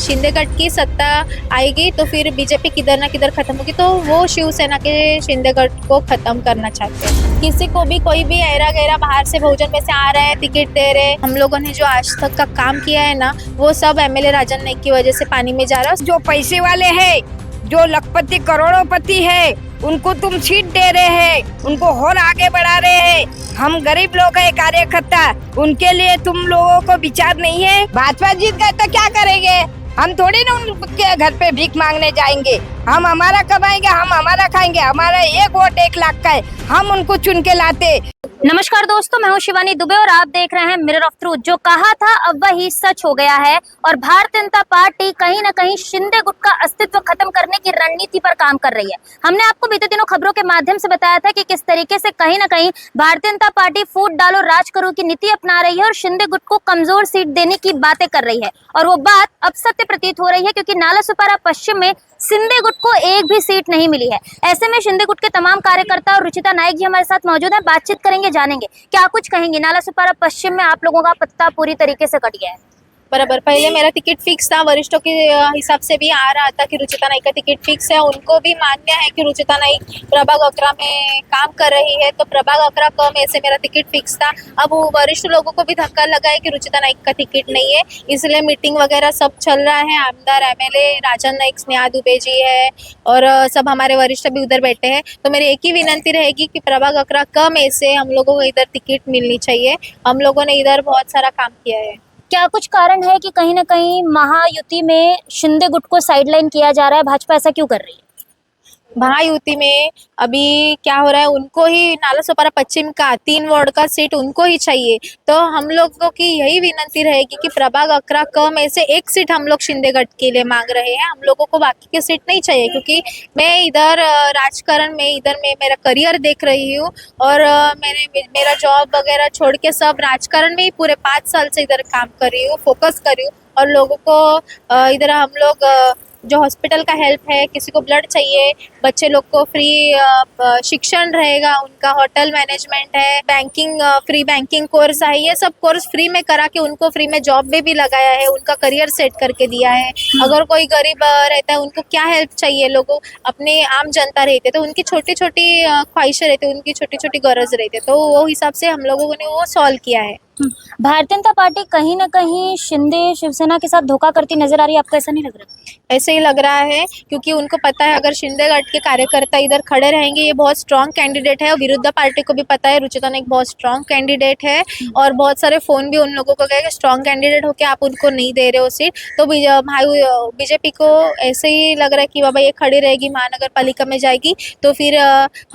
शिंदे गट की सत्ता आएगी तो फिर बीजेपी किधर ना किधर खत्म होगी, तो वो शिवसेना के शिंदे गट को खत्म करना चाहते हैं। किसी को भी कोई भी ऐरा गैरा बाहर से बहुजन में से आ रहा है, टिकट दे रहे हैं। हम लोगों ने जो आज तक का काम किया है ना, वो सब एमएलए राजन नाईक की वजह से पानी में जा रहा है। जो पैसे वाले हैं, जो लखपति करोड़ोंपति है, उनको तुम सीट दे रहे हैं, उनको और आगे बढ़ा रहे हैं। हम गरीब लोग हैं, कार्यकर्ता, उनके लिए तुम लोगों को विचार नहीं है। भाजपा जीत गए तो क्या करेंगे? हम थोड़ी ना उनके घर पे भीख मांगने जाएंगे। हम हमारा कमाएंगे, हम हमारा खाएंगे। हमारा एक वोट 1 लाख का है, हम उनको चुन के लाते। नमस्कार दोस्तों, मैं हूं शिवानी दुबे और आप देख रहे हैं मिरर ऑफ ट्रूथ। जो कहा था अब वही सच हो गया है और भारतीय जनता पार्टी कहीं न कहीं शिंदे गुट का अस्तित्व खत्म करने की रणनीति पर काम कर रही है। हमने आपको बीते दिनों खबरों के माध्यम से बताया था कि किस तरीके से कहीं न कहीं भारतीय जनता पार्टी फूट डालो राज करो की नीति अपना रही है और शिंदे गुट को कमजोर सीट देने की बातें कर रही है। और वो बात अब सत्य प्रतीत हो रही है, क्योंकि नालासोपारा पश्चिम में शिंदे गुट को एक भी सीट नहीं मिली है। ऐसे में शिंदे गुट के तमाम कार्यकर्ता और रुचिता नायक जी हमारे साथ मौजूद हैं। बातचीत करेंगे, जानेंगे क्या कुछ कहेंगे। नालासोपारा पश्चिम में आप लोगों का पत्ता पूरी तरीके से कट गया है। बराबर, पहले मेरा टिकट फिक्स था, वरिष्ठों के हिसाब से भी आ रहा था कि रुचिता नाईक का टिकट फिक्स है। उनको भी मान्य है कि रुचिता नाईक प्रभाग 11 में काम कर रही है, तो प्रभाग 11 कम, ऐसे मेरा टिकट फिक्स था। अब वरिष्ठ लोगों को भी धक्का लगा है कि रुचिता नाईक का टिकट नहीं है, इसलिए मीटिंग वगैरह सब चल रहा है। आमदार एमएलए राजन नाईक, स्नेहा दुबे जी है और सब हमारे वरिष्ठ भी उधर बैठे हैं। तो मेरी एक ही विनती रहेगी कि प्रभाग 11 कम, ऐसे हम लोगों को इधर टिकट मिलनी चाहिए। हम लोगों ने इधर बहुत सारा काम किया है। क्या कुछ कारण है कि कहीं न कहीं महायुति में शिंदे गुट को साइडलाइन किया जा रहा है? भाजपा ऐसा क्यों कर रही है? महायुति में अभी क्या हो रहा है, उनको ही नालासोपारा पश्चिम का 3 वार्ड का सीट उनको ही चाहिए। तो हम लोगों की यही विनती रहेगी कि प्रभाग 11 कम, ऐसे 1 सीट हम लोग शिंदे गट के लिए मांग रहे हैं। हम लोगों को बाकी के सीट नहीं चाहिए, क्योंकि मैं इधर राजकारण में, इधर मैं मेरा करियर देख रही हूँ और मैंने मेरा जॉब वगैरह छोड़ के सब राजकारण में ही पूरे 5 साल से इधर काम कर रही हूँ, फोकस कर रही हूँ। और लोगों को इधर हम लोग जो हॉस्पिटल का हेल्प है, किसी को ब्लड चाहिए, बच्चे लोग को फ्री शिक्षण रहेगा, उनका होटल मैनेजमेंट है, बैंकिंग फ्री बैंकिंग कोर्स है, ये सब कोर्स फ्री में करा के उनको फ्री में जॉब में भी लगाया है, उनका करियर सेट करके दिया है। अगर कोई गरीब रहता है, उनको क्या हेल्प चाहिए, लोगों अपने आम जनता रहते तो उनकी छोटी छोटी ख्वाहिशें रहती, उनकी छोटी छोटी गरज रहती, तो वो हिसाब से हम लोगों ने वो सॉल्व किया है। भारतीय जनता पार्टी कहीं न कहीं शिंदे शिवसेना के साथ धोखा करती नजर आ रही है, आपको ऐसा नहीं लग रहा? ऐसे ही लग रहा है, क्योंकि उनको पता है अगर शिंदे गट के कार्यकर्ता इधर खड़े रहेंगे, ये बहुत स्ट्रांग कैंडिडेट है। और विरुद्ध पार्टी को भी पता है रुचिता नाईक बहुत स्ट्रांग कैंडिडेट है और बहुत सारे फोन भी उन लोगों को गए कि स्ट्रांग कैंडिडेट होके आप उनको नहीं दे रहे हो सीट। तो बीजेपी को ऐसे ही लग रहा है कि बाबा ये खड़ी रहेगी, महानगर पालिका में जाएगी, तो फिर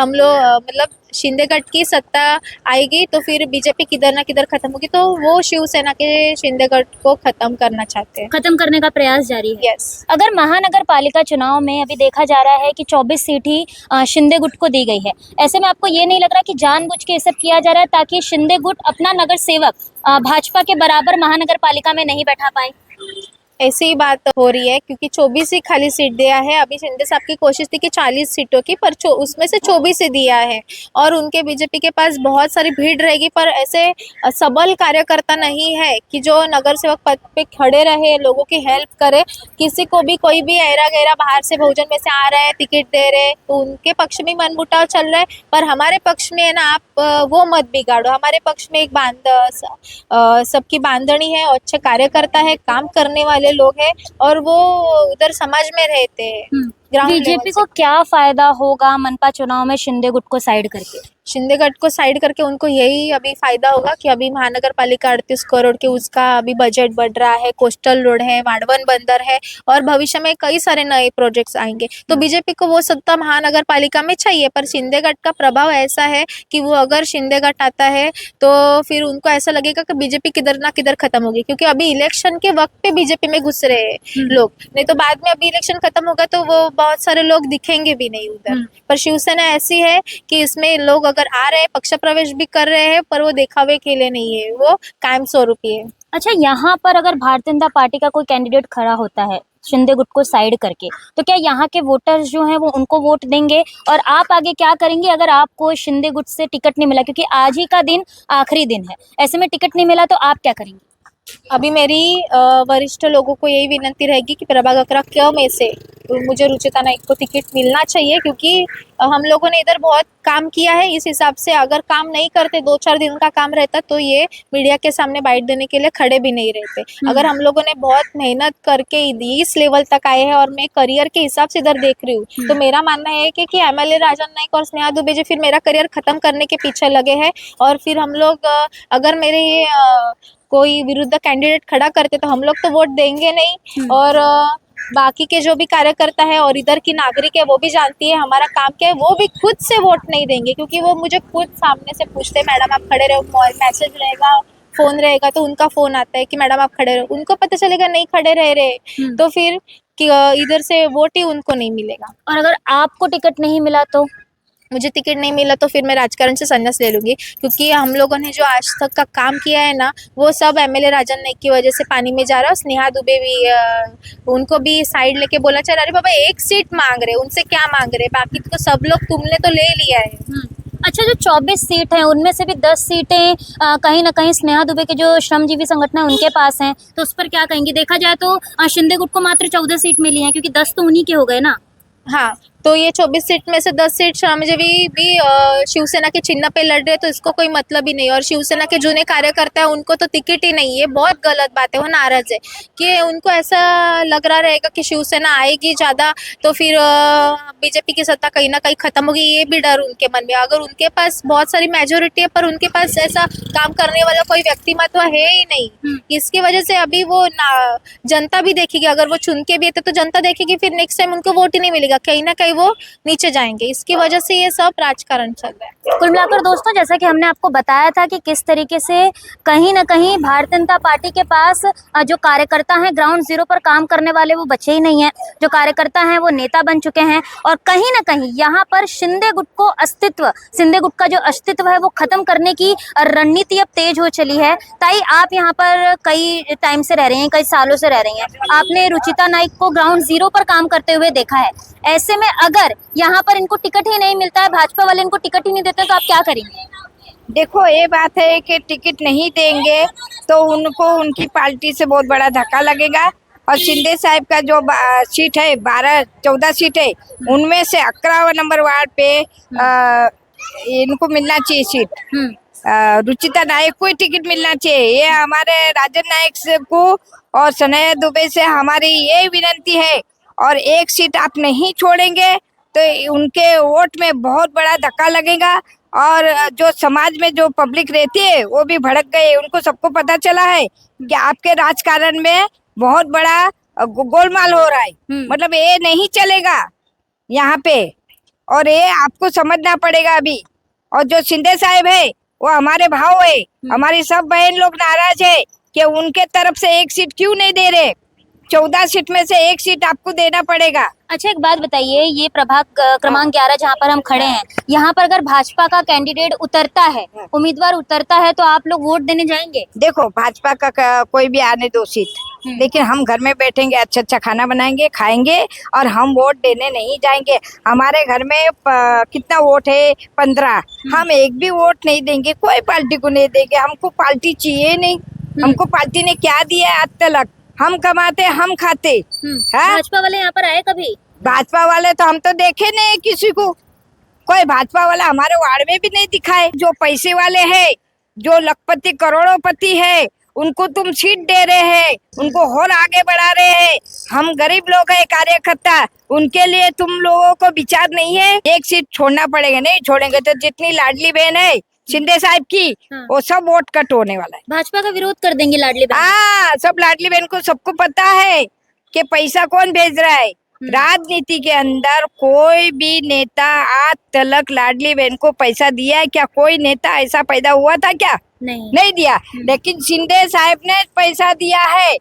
हम लोग मतलब शिंदे गट की सत्ता आएगी तो फिर बीजेपी किधर ना किधर खत्म होगी, तो वो शिवसेना के शिंदे गट को खत्म करना चाहते हैं। खत्म करने का प्रयास जारी है। यस। अगर महानगर पालिका चुनाव में अभी देखा जा रहा है कि 24 सीट ही शिंदे गुट को दी गई है, ऐसे में आपको ये नहीं लग रहा कि जानबूझ के ये सब किया जा रहा है ताकि शिंदे गुट अपना नगर सेवक भाजपा के बराबर महानगर पालिका में नहीं बैठा पाए? ऐसी ही बात हो रही है, क्योंकि 24 ही खाली सीट दिया है। अभी शिंदे साहब की कोशिश थी कि 40 सीटों की, पर उसमें से 24 ही दिया है और उनके बीजेपी के पास बहुत सारी भीड़ रहेगी, पर ऐसे सबल कार्यकर्ता नहीं है कि जो नगर सेवक पद पे खड़े रहे, लोगों की हेल्प करे। किसी को भी कोई भी ऐरा गैरा बाहर से बहुजन में से आ रहा है, टिकट दे रहे, तो उनके पक्ष में मनमुटाव चल रहा है। पर हमारे पक्ष में है ना, आप वो मत बिगाड़ो। हमारे पक्ष में एक सबकी बांधनी है और अच्छे कार्यकर्ता है, काम करने वाले लोग हैं और वो उधर समाज में रहते हैं। बीजेपी को क्या फायदा होगा मनपा चुनाव में शिंदे गुट को साइड करके? शिंदे गट को साइड करके उनको यही अभी फायदा होगा कि अभी महानगर पालिका 38 करोड़ के उसका अभी बजट बढ़ रहा है, कोस्टल रोड है, वाड़वन बंदर है और भविष्य में कई सारे नए प्रोजेक्ट्स आएंगे। तो बीजेपी को वो सत्ता महानगर पालिका में चाहिए, पर शिंदे गट का प्रभाव ऐसा है कि वो अगर शिंदे गट आता है तो फिर उनको ऐसा लगेगा कि बीजेपी किधर ना किधर खत्म होगी, क्योंकि अभी इलेक्शन के वक्त पे बीजेपी में घुस रहे हैं लोग, नहीं तो बाद में अभी इलेक्शन खत्म होगा तो वो बहुत सारे लोग दिखेंगे भी नहीं उधर। पर शिवसेना ऐसी है कि इसमें लोग अगर आ रहे हैं, पक्ष प्रवेश भी कर रहे हैं, पर वो दिखावे के लिए नहीं है, वो कायम स्वरूपी है। अच्छा, यहाँ पर अगर भारतीय जनता पार्टी का कोई कैंडिडेट खड़ा होता है शिंदे गुट को साइड करके, तो क्या यहाँ के वोटर्स जो हैं वो उनको वोट देंगे? और आप आगे क्या करेंगे अगर आपको शिंदे गुट से टिकट नहीं मिला? क्योंकि आज ही का दिन आखिरी दिन है, ऐसे में टिकट नहीं मिला तो आप क्या करेंगे? अभी मेरी वरिष्ठ लोगों को यही विनती रहेगी कि प्रभाग 11 क्यों में से मुझे रुचिता नाइक को टिकट मिलना चाहिए, क्योंकि हम लोगों ने इधर बहुत काम किया है। इस हिसाब से अगर काम नहीं करते, 2-4 दिन का काम रहता, तो ये मीडिया के सामने बाइट देने के लिए खड़े भी नहीं रहते। अगर हम लोगों ने बहुत मेहनत करके इस लेवल तक आए हैं और मैं करियर के हिसाब से इधर देख रही हूँ, तो मेरा मानना है कि एमएलए राजन नाइक और स्नेहा दुबे जी फिर मेरा करियर खत्म करने के पीछे लगे हैं। और फिर हम लोग अगर मेरे ये कोई विरुद्ध कैंडिडेट खड़ा करते तो हम लोग तो वोट देंगे नहीं। और बाकी के जो भी कार्यकर्ता है और इधर की नागरिक है वो भी जानती है हमारा काम क्या है, वो भी खुद से वोट नहीं देंगे, क्योंकि वो मुझे खुद सामने से पूछते, मैडम आप खड़े रहो, मैसेज रहेगा, फोन रहेगा तो उनका फोन आता है कि मैडम आप खड़े रहो, उनको पता चलेगा नहीं खड़े रह रहे तो फिर इधर से वोट ही उनको नहीं मिलेगा। और अगर आपको टिकट नहीं मिला तो? मुझे टिकट नहीं मिला तो फिर मैं राजकारण से संन्यास ले लूंगी, क्योंकि हम लोगों ने जो आज तक का काम किया है ना, वो सब एमएलए राजन नाइक की वजह से पानी में जा रहा है। स्नेहा दुबे भी उनको भी साइड लेके बोला चल, अरे बाबा एक सीट मांग रहे, उनसे क्या मांग रहे, बाकी तो सब लोग तुमने तो ले लिया है। अच्छा, जो 24 सीट हैं उनमें से भी 10 सीटें कहीं ना कहीं स्नेहा दुबे के जो श्रमजीवी संगठन है उनके पास हैं, तो उस पर क्या कहेंगी? देखा जाए तो शिंदे गुट को मात्र 14 सीट मिली हैं, क्योंकि 10 तो उन्हीं के हो गए ना। हाँ, तो ये 24 सीट में से 10 सीट श्रमजीवी भी शिवसेना के चिन्ह पे लड़ रहे, तो इसको कोई मतलब ही नहीं। और शिवसेना के जूने कार्यकर्ता है उनको तो टिकट ही नहीं है, बहुत गलत बात है, वो नाराज है कि उनको ऐसा लग रहा रहेगा कि शिवसेना आएगी ज़्यादा तो फिर बीजेपी की सत्ता कहीं ना कहीं खत्म होगी, ये भी डर उनके मन में। अगर उनके पास बहुत सारी मेजोरिटी है पर उनके पास ऐसा काम करने वाला कोई व्यक्तिमत्व है ही नहीं, इसकी वजह से अभी वो जनता भी देखेगी, अगर वो चुन के भी आते तो जनता देखेगी, फिर नेक्स्ट टाइम उनको वोट ही नहीं मिलेगा, कहीं ना कहीं वो नीचे जाएंगे। इसकी वजह से ये सब राजकारण चल रहा है। कुल मिलाकर दोस्तों, जैसा कि हमने आपको बताया था कि किस तरीके से कहीं ना कहीं भारतीय जनता पार्टी के पास जो कार्यकर्ता हैं, ग्राउंड जीरो पर काम करने वाले वो बचे ही नहीं हैं। जो कार्यकर्ता हैं वो नेता बन चुके हैं और कहीं ना कहीं यहाँ पर शिंदे गुट का जो अस्तित्व है वो खत्म करने की रणनीति अब तेज हो चली है। ताई, आप यहाँ पर कई टाइम से रह रही हैं, कई सालों से रह रही हैं, आपने रुचिता नाइक को ग्राउंड जीरो पर काम करते हुए देखा है। ऐसे में अगर यहाँ पर इनको टिकट ही नहीं मिलता है, भाजपा वाले इनको टिकट ही नहीं देते, तो आप क्या करेंगे? देखो, ये बात है कि टिकट नहीं देंगे तो उनको उनकी पार्टी से बहुत बड़ा धक्का लगेगा। और शिंदे साहब का जो सीट है, 12-14 सीट है, उनमें से 11 नंबर वार्ड पे इनको मिलना चाहिए सीट। रुचिता नाइक को ही टिकट मिलना चाहिए। ये हमारे राजन नाइक को और स्नेहा दुबे से हमारी ये विनती है, और एक सीट आप नहीं छोड़ेंगे तो उनके वोट में बहुत बड़ा धक्का लगेगा। और जो समाज में जो पब्लिक रहती है वो भी भड़क गए, उनको सबको पता चला है कि आपके राजकारण में बहुत बड़ा गोलमाल हो रहा है, मतलब ये नहीं चलेगा यहाँ पे, और ये आपको समझना पड़ेगा अभी। और जो शिंदे साहब है वो हमारे भाव है, हमारी सब बहन लोग नाराज है कि उनके तरफ से एक सीट क्यों नहीं दे रहे। 14 सीट में से एक सीट आपको देना पड़ेगा। अच्छा, एक बात बताइए, ये प्रभाग क्रमांक 11 जहाँ पर हम खड़े हैं, यहाँ पर अगर भाजपा का कैंडिडेट उतरता है, उम्मीदवार उतरता है, तो आप लोग वोट देने जाएंगे? देखो, भाजपा का कोई भी आने दो सीट, लेकिन हम घर में बैठेंगे, अच्छा अच्छा खाना बनाएंगे, खाएंगे, और हम वोट देने नहीं जाएंगे। हमारे घर में कितना वोट है? 15। हम एक भी वोट नहीं देंगे, कोई पार्टी को नहीं देंगे। हमको पार्टी चाहिए नहीं। हमको पार्टी ने क्या दिया आज तक? हम कमाते, हम खाते। भाजपा वाले यहाँ पर आए कभी? भाजपा वाले तो हम तो देखे नहीं किसी को, कोई भाजपा वाला हमारे वार्ड में भी नहीं दिखाए। जो पैसे वाले हैं, जो लखपति करोड़ोपति है, उनको तुम सीट दे रहे हैं, उनको और आगे बढ़ा रहे हैं। हम गरीब लोग हैं, कार्यकर्ता, उनके लिए तुम लोगों को विचार नहीं है। एक सीट छोड़ना पड़ेगा, नहीं छोड़ेंगे तो जितनी लाडली बहन है शिंदे साहब की, वो सब वोट कट होने वाला है। भाजपा का विरोध कर देंगे लाडली बहन? हाँ, सब लाडली बहन को सबको पता है कि पैसा कौन भेज रहा है। राजनीति के अंदर कोई भी नेता आज तक लाडली बहन को पैसा दिया है क्या? कोई नेता ऐसा पैदा हुआ था क्या? नहीं दिया। लेकिन शिंदे साहब ने पैसा दिया है,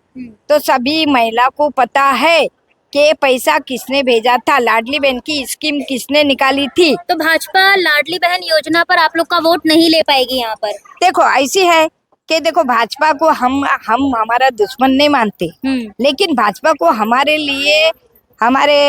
तो सभी महिला को पता है कि पैसा किसने भेजा था, लाडली बहन की स्कीम किसने निकाली थी। तो भाजपा लाडली बहन योजना पर आप लोग का वोट नहीं ले पाएगी यहाँ पर? देखो, ऐसी है कि देखो, भाजपा को हम हमारा दुश्मन नहीं मानते, लेकिन भाजपा को हमारे लिए, हमारे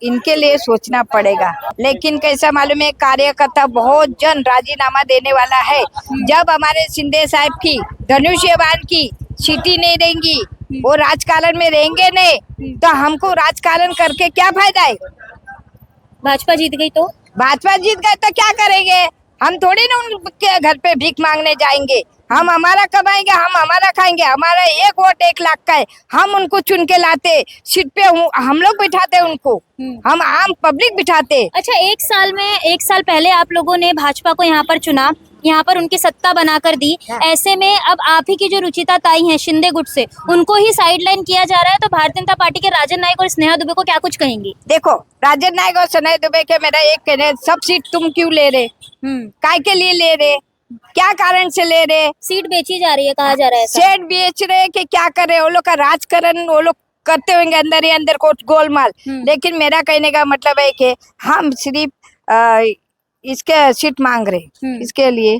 इनके लिए सोचना पड़ेगा। लेकिन कैसा मालूम है, कार्यकर्ता बहुत जन राजीनामा देने वाला है। जब हमारे शिंदे साहब की धनुष्यबाण की सीटी नहीं देंगी, वो राजकारण में रहेंगे नहीं, तो हमको राजकारण करके क्या फायदा है। भाजपा जीत गई तो भाजपा जीत गए तो क्या करेंगे, हम थोड़ी ना उनके घर पे भीख मांगने जाएंगे। हम हमारा कमाएंगे, हम हमारा खाएंगे। हमारा एक वोट 1 लाख का है, हम उनको चुन के लाते सीट पे, हम लोग बिठाते उनको, हम आम पब्लिक बिठाते। अच्छा, एक साल पहले आप लोगों ने भाजपा को यहाँ पर चुना, यहाँ पर उनकी सत्ता बनाकर दी। ऐसे में अब आप ही की जो रुचिता ताई हैं शिंदे गुट से, उनको ही साइडलाइन किया जा रहा है, तो भारतीय जनता पार्टी के राजन नाईक और स्नेहा दुबे को क्या कुछ कहेंगी? देखो, राजन नाईक और स्नेहा दुबे के मेरा एक कहना है, सब सीट तुम क्यों ले रहे, काय के लिए ले रहे, क्या कारण से ले रहे। सीट बेची जा रही है, कहा जा रहा है ऐसा। सेट बेच रहे कि क्या करे, वो लोग का राजकारण वो लोग करते होंगे अंदर ही अंदर को गोलमाल। लेकिन मेरा कहने का मतलब है कि हम सिर्फ इसके सीट मांग रहे, इसके लिए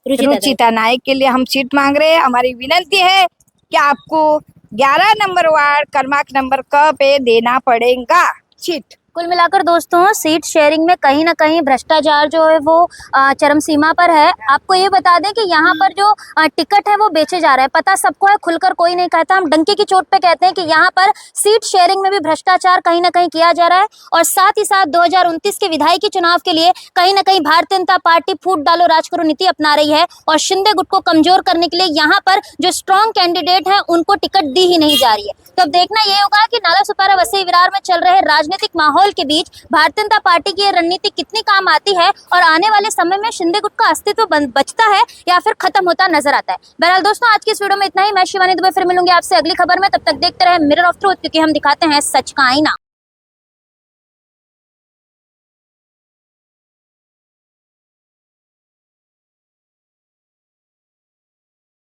रुचिता नायक के लिए हम सीट मांग रहे हैं। हमारी विनती है कि आपको 11 नंबर वार्ड क्रमांक नंबर क पे देना पड़ेगा सीट। कुल मिलाकर दोस्तों, सीट शेयरिंग में कहीं ना कहीं भ्रष्टाचार जो है वो चरम सीमा पर है। आपको ये बता दें कि यहाँ पर जो टिकट है वो बेचे जा रहे हैं, पता सबको है, खुलकर कोई नहीं कहता। हम डंके की चोट पे कहते हैं कि यहाँ पर सीट शेयरिंग में भी भ्रष्टाचार कहीं ना कहीं किया जा रहा है। और साथ ही साथ 2029 के विधायकी चुनाव के लिए कहीं ना कहीं भारतीय जनता पार्टी फूट डालो राज करो नीति अपना रही है, और शिंदे गुट को कमजोर करने के लिए यहाँ पर जो स्ट्रॉन्ग कैंडिडेट है उनको टिकट दी ही नहीं जा रही है। तो अब देखना ये होगा कि नाला सुपारा वसई विरार में चल रहे राजनीतिक माहौल के बीच भारतीय जनता पार्टी की रणनीति कितनी काम आती है, और आने वाले समय में शिंदे गुट का अस्तित्व बचता है या फिर खत्म होता नजर आता है। बहरहाल दोस्तों, आज की इस वीडियो में इतना ही। मैं शिवानी दुबे फिर मिलूंगी आपसे अगली खबर में, तब तक देखते रहे मिरर ऑफ ट्रूथ, क्योंकि हम दिखाते हैं सच का आईना।